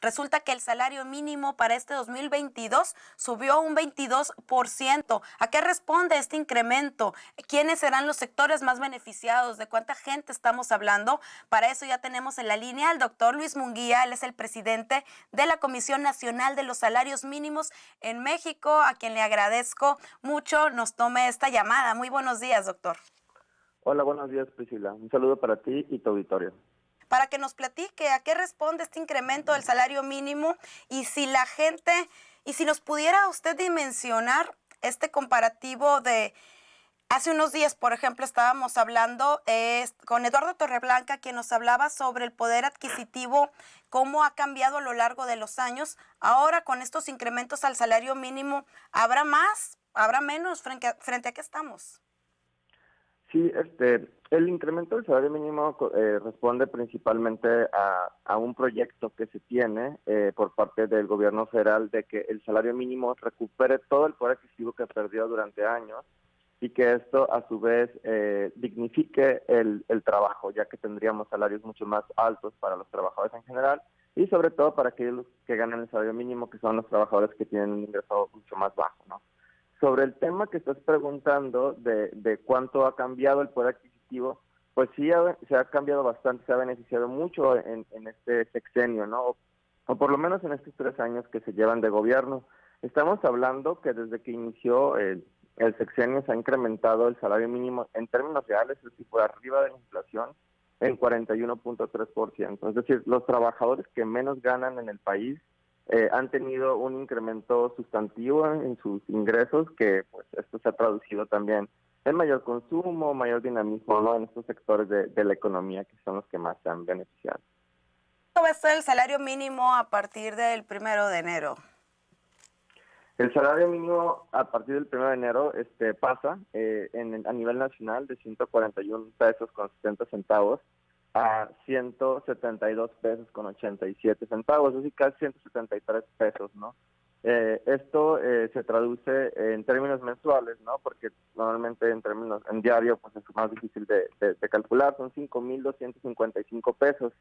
Resulta que el salario mínimo para este 2022 subió un 22%. ¿A qué responde este incremento? ¿Quiénes serán los sectores más beneficiados? ¿De cuánta gente estamos hablando? Para eso ya tenemos en la línea al doctor Luis Munguía. Él es el presidente de la Comisión Nacional de los Salarios Mínimos en México, a quien le agradezco mucho nos tome esta llamada. Muy buenos días, doctor. Hola, buenos días, Priscila. Un saludo para ti y tu auditorio. Para que nos platique a qué responde este incremento del salario mínimo y si la gente, y si nos pudiera usted dimensionar este comparativo de hace unos días, por ejemplo, estábamos hablando con Eduardo Torreblanca, quien nos hablaba sobre el poder adquisitivo, cómo ha cambiado a lo largo de los años. Ahora, con estos incrementos al salario mínimo, ¿habrá más? ¿Habrá menos? ¿Frente a qué estamos? Sí, el incremento del salario mínimo responde principalmente a un proyecto que se tiene por parte del gobierno federal de que el salario mínimo recupere todo el poder adquisitivo que perdió durante años y que esto a su vez dignifique el trabajo, ya que tendríamos salarios mucho más altos para los trabajadores en general y sobre todo para aquellos que ganan el salario mínimo, que son los trabajadores que tienen un ingreso mucho más bajo, ¿no? Sobre el tema que estás preguntando de cuánto ha cambiado el poder adquisitivo, pues sí se ha cambiado bastante, se ha beneficiado mucho en este sexenio, ¿no? O por lo menos en estos 3 años que se llevan de gobierno. Estamos hablando que desde que inició el sexenio se ha incrementado el salario mínimo en términos reales, es decir, por arriba de la inflación, en 41.3%. Es decir, los trabajadores que menos ganan en el país han tenido un incremento sustantivo en sus ingresos, que pues esto se ha traducido también en mayor consumo, mayor dinamismo, ¿no?, en estos sectores de la economía que son los que más se han beneficiado. ¿Cuánto va a ser el salario mínimo a partir del 1 de enero? El salario mínimo a partir del 1 de enero pasa a nivel nacional de 141 pesos con 70 centavos a 172 pesos con 87 centavos, es decir, casi 173 pesos, ¿no? Esto se traduce en términos mensuales, ¿no? Porque normalmente en diario pues es más difícil de calcular, son 5.255 pesos.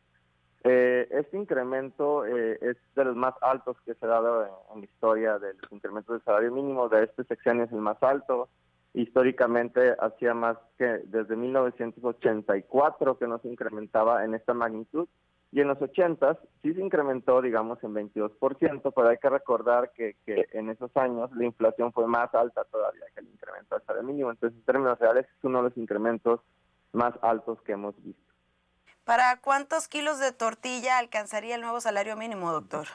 Este incremento es de los más altos que se ha dado en la historia de los incrementos del salario mínimo. De este sexenio es el más alto. Históricamente hacía más que desde 1984 que no se incrementaba en esta magnitud. Y en los 80 sí se incrementó, digamos, en 22%, pero hay que recordar que en esos años la inflación fue más alta todavía que el incremento del salario mínimo. Entonces, en términos reales, es uno de los incrementos más altos que hemos visto. ¿Para cuántos kilos de tortilla alcanzaría el nuevo salario mínimo, doctor?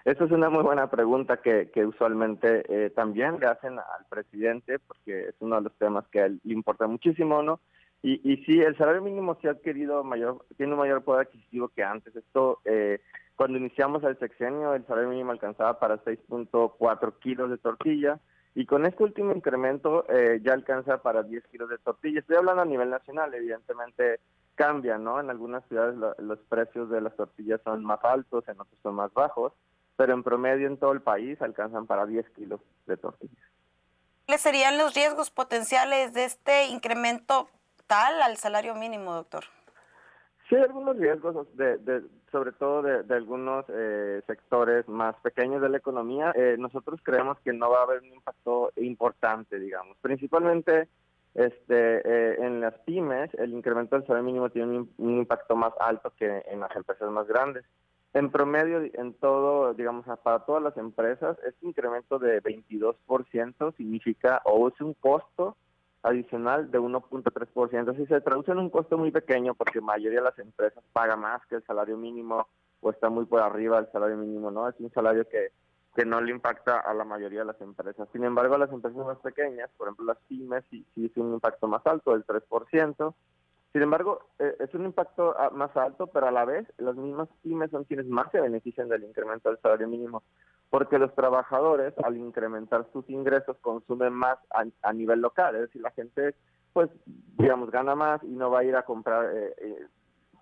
Esa es una muy buena pregunta que usualmente también le hacen al presidente, porque es uno de los temas que a él le importa muchísimo, ¿no? Y sí, el salario mínimo se ha adquirido tiene un mayor poder adquisitivo que antes. Esto, cuando iniciamos el sexenio, el salario mínimo alcanzaba para 6.4 kilos de tortilla, y con este último incremento ya alcanza para 10 kilos de tortilla. Estoy hablando a nivel nacional, evidentemente cambia, ¿no? En algunas ciudades los precios de las tortillas son más altos, en otros son más bajos, pero en promedio en todo el país alcanzan para 10 kilos de tortillas. ¿Cuáles serían los riesgos potenciales de este incremento tal al salario mínimo, doctor? Sí, hay algunos riesgos, sobre todo de algunos sectores más pequeños de la economía. Nosotros creemos que no va a haber un impacto importante, digamos. Principalmente en las pymes, el incremento del salario mínimo tiene un impacto más alto que en las empresas más grandes. En promedio, en todo, digamos, para todas las empresas, este incremento de 22% significa o es un costo adicional de 1.3%. Así se traduce en un costo muy pequeño porque la mayoría de las empresas paga más que el salario mínimo o está muy por arriba del salario mínimo, ¿no? Es un salario que no le impacta a la mayoría de las empresas. Sin embargo, a las empresas más pequeñas, por ejemplo las pymes, sí es un impacto más alto, del 3%. Sin embargo, es un impacto más alto, pero a la vez las mismas pymes son quienes más se benefician del incremento del salario mínimo, porque los trabajadores al incrementar sus ingresos consumen más a nivel local, es decir, la gente pues digamos gana más y no va a ir a comprar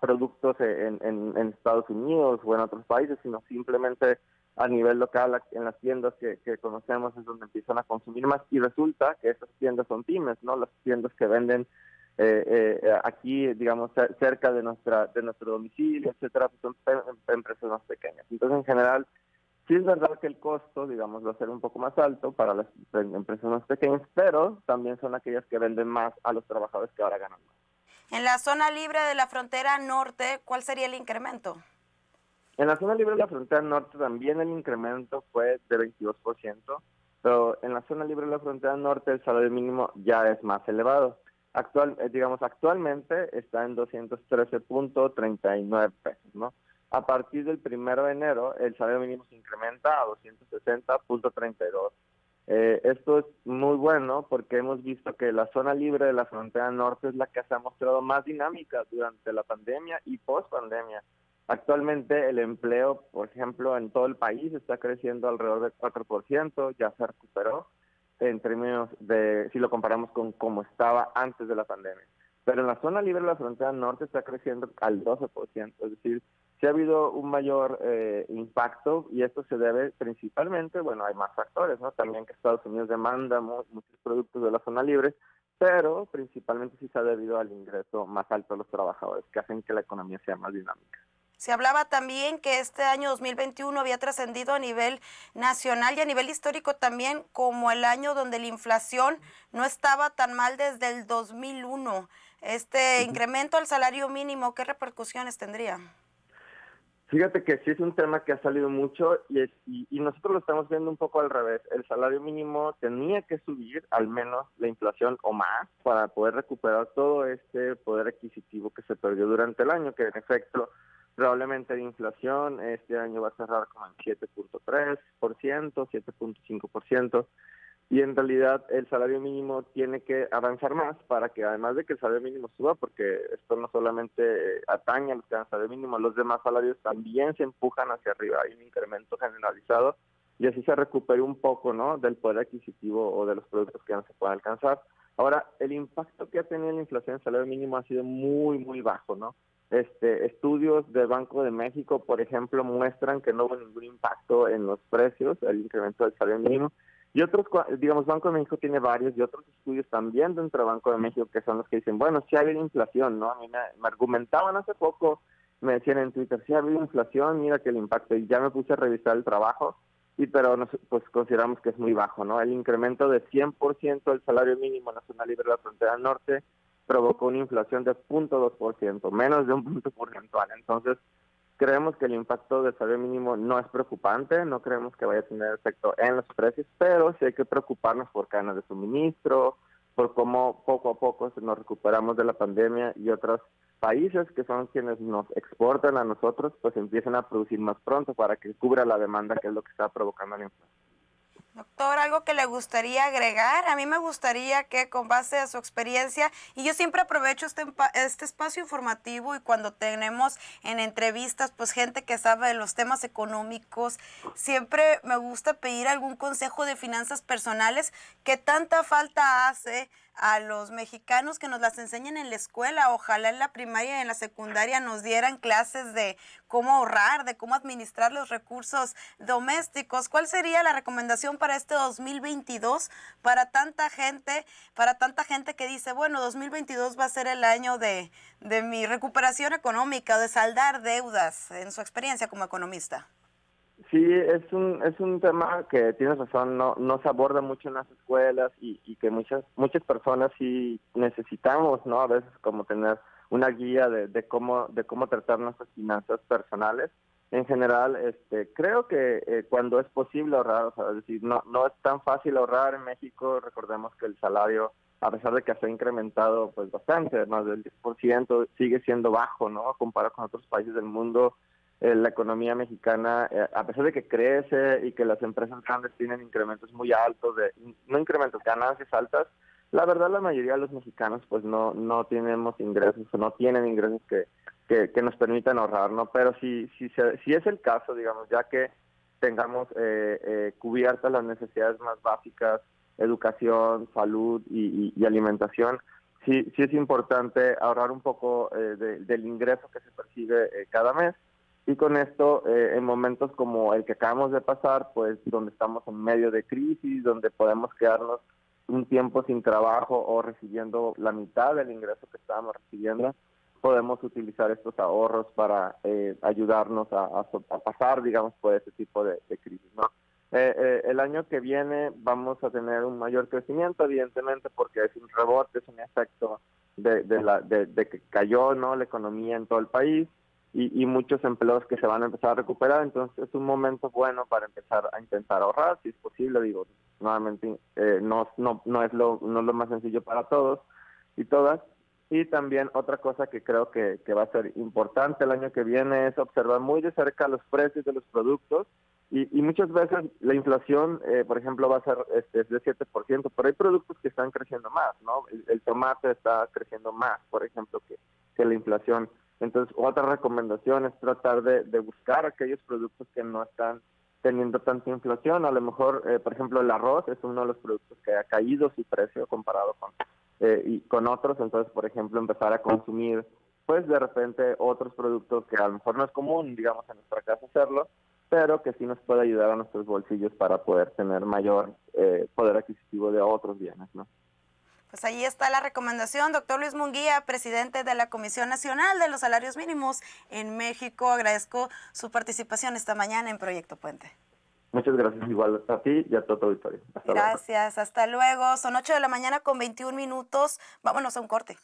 productos en Estados Unidos o en otros países, sino simplemente a nivel local, en las tiendas que conocemos es donde empiezan a consumir más, y resulta que estas tiendas son pymes, ¿no? Las tiendas que venden aquí, digamos, cerca de nuestro domicilio, etcétera, pues son empresas más pequeñas. Entonces, en general, sí es verdad que el costo, digamos, va a ser un poco más alto para las empresas más pequeñas, pero también son aquellas que venden más a los trabajadores que ahora ganan más. En la zona libre de la frontera norte, ¿cuál sería el incremento? En la zona libre de la frontera norte también el incremento fue de 22%, pero en la zona libre de la frontera norte el salario mínimo ya es más elevado. Actualmente está en 213.39 pesos, ¿no? A partir del 1 de enero el salario mínimo se incrementa a 260.32. Esto es muy bueno porque hemos visto que la zona libre de la frontera norte es la que se ha mostrado más dinámica durante la pandemia y post pandemia. Actualmente el empleo, por ejemplo, en todo el país está creciendo alrededor del 4%, ya se recuperó en términos de, si lo comparamos con cómo estaba antes de la pandemia. Pero en la zona libre de la frontera norte está creciendo al 12%, es decir, sí ha habido un mayor impacto y esto se debe principalmente, bueno, hay más factores, ¿no? También que Estados Unidos demanda muchos productos de la zona libre, pero principalmente sí se ha debido al ingreso más alto de los trabajadores, que hacen que la economía sea más dinámica. Se hablaba también que este año 2021 había trascendido a nivel nacional y a nivel histórico también como el año donde la inflación no estaba tan mal desde el 2001. Este Uh-huh. incremento al salario mínimo, ¿qué repercusiones tendría? Fíjate que sí es un tema que ha salido mucho y nosotros lo estamos viendo un poco al revés. El salario mínimo tenía que subir al menos la inflación o más para poder recuperar todo este poder adquisitivo que se perdió durante el año, que en efecto probablemente la inflación este año va a cerrar como en 7.3%, 7.5%. Y en realidad el salario mínimo tiene que avanzar más para que además de que el salario mínimo suba, porque esto no solamente atañe a los que dan salario mínimo, los demás salarios también se empujan hacia arriba, hay un incremento generalizado y así se recupere un poco, ¿no?, del poder adquisitivo o de los productos que no se pueden alcanzar. Ahora, el impacto que ha tenido la inflación en el salario mínimo ha sido muy, muy bajo, ¿no? Estudios del Banco de México, por ejemplo, muestran que no hubo ningún impacto en los precios, el incremento del salario mínimo. Y otros, digamos, Banco de México tiene varios y otros estudios también dentro del Banco de México que son los que dicen, bueno, sí ha habido inflación, ¿no? A mí me argumentaban hace poco, me decían en Twitter, sí ha habido inflación, mira que el impacto, y ya me puse a revisar el trabajo, pero pues consideramos que es muy bajo, ¿no? El incremento de 100% del salario mínimo en la zona libre de la frontera norte provocó una inflación de 0.2%, menos de un punto porcentual. Entonces, creemos que el impacto del salario mínimo no es preocupante, no creemos que vaya a tener efecto en los precios, pero sí hay que preocuparnos por cadenas de suministro, por cómo poco a poco nos recuperamos de la pandemia y otros países que son quienes nos exportan a nosotros, pues empiezan a producir más pronto para que cubra la demanda, que es lo que está provocando la inflación. Doctor, algo que le gustaría agregar. A mí me gustaría que con base a su experiencia, y yo siempre aprovecho este espacio informativo y cuando tenemos en entrevistas pues gente que sabe de los temas económicos, siempre me gusta pedir algún consejo de finanzas personales que tanta falta hace a los mexicanos que nos las enseñen en la escuela. Ojalá en la primaria y en la secundaria nos dieran clases de cómo ahorrar, de cómo administrar los recursos domésticos. ¿Cuál sería la recomendación para este 2022 para tanta gente que dice, bueno, 2022 va a ser el año de mi recuperación económica, de saldar deudas, en su experiencia como economista? Sí, es un tema que tienes razón, no se aborda mucho en las escuelas y que muchas personas sí necesitamos, ¿no? A veces como tener una guía de cómo tratar nuestras finanzas personales. En general, creo que cuando es posible ahorrar, o sea, es decir, no es tan fácil ahorrar en México. Recordemos que el salario, a pesar de que se ha incrementado pues bastante, más del 10%, sigue siendo bajo, ¿no? Comparado con otros países del mundo. La economía mexicana, a pesar de que crece y que las empresas grandes tienen incrementos muy altos, no incrementos, ganancias altas, la verdad la mayoría de los mexicanos pues no tenemos ingresos o no tienen ingresos que nos permitan ahorrar, ¿no? Pero si es el caso, digamos, ya que tengamos cubiertas las necesidades más básicas, educación, salud y alimentación, sí es importante ahorrar un poco del ingreso que se percibe cada mes. Y con esto, en momentos como el que acabamos de pasar, pues donde estamos en medio de crisis, donde podemos quedarnos un tiempo sin trabajo o recibiendo la mitad del ingreso que estábamos recibiendo, podemos utilizar estos ahorros para ayudarnos a pasar, digamos, por ese tipo de crisis, ¿no? El año que viene vamos a tener un mayor crecimiento, evidentemente, porque es un rebote, es un efecto de que cayó, ¿no?, la economía en todo el país y muchos empleos que se van a empezar a recuperar. Entonces es un momento bueno para empezar a intentar ahorrar, si es posible. Digo, nuevamente no es lo más sencillo para todos y todas. Y también otra cosa que creo que va a ser importante el año que viene es observar muy de cerca los precios de los productos. Y muchas veces la inflación, por ejemplo, va a ser es de 7%, pero hay productos que están creciendo más, ¿no? El tomate está creciendo más, por ejemplo, que la inflación. Entonces, otra recomendación es tratar de buscar aquellos productos que no están teniendo tanta inflación. A lo mejor, por ejemplo, el arroz es uno de los productos que ha caído su precio comparado con otros. Entonces, por ejemplo, empezar a consumir, pues de repente otros productos que a lo mejor no es común, digamos, en nuestra casa hacerlo, pero que sí nos puede ayudar a nuestros bolsillos para poder tener mayor poder adquisitivo de otros bienes, ¿no? Pues ahí está la recomendación, doctor Luis Munguía, presidente de la Comisión Nacional de los Salarios Mínimos en México. Agradezco su participación esta mañana en Proyecto Puente. Muchas gracias, igual a ti y a todo tu auditorio. Hasta luego. Gracias, hasta luego. Son 8 de la mañana con 21 minutos. Vámonos a un corte.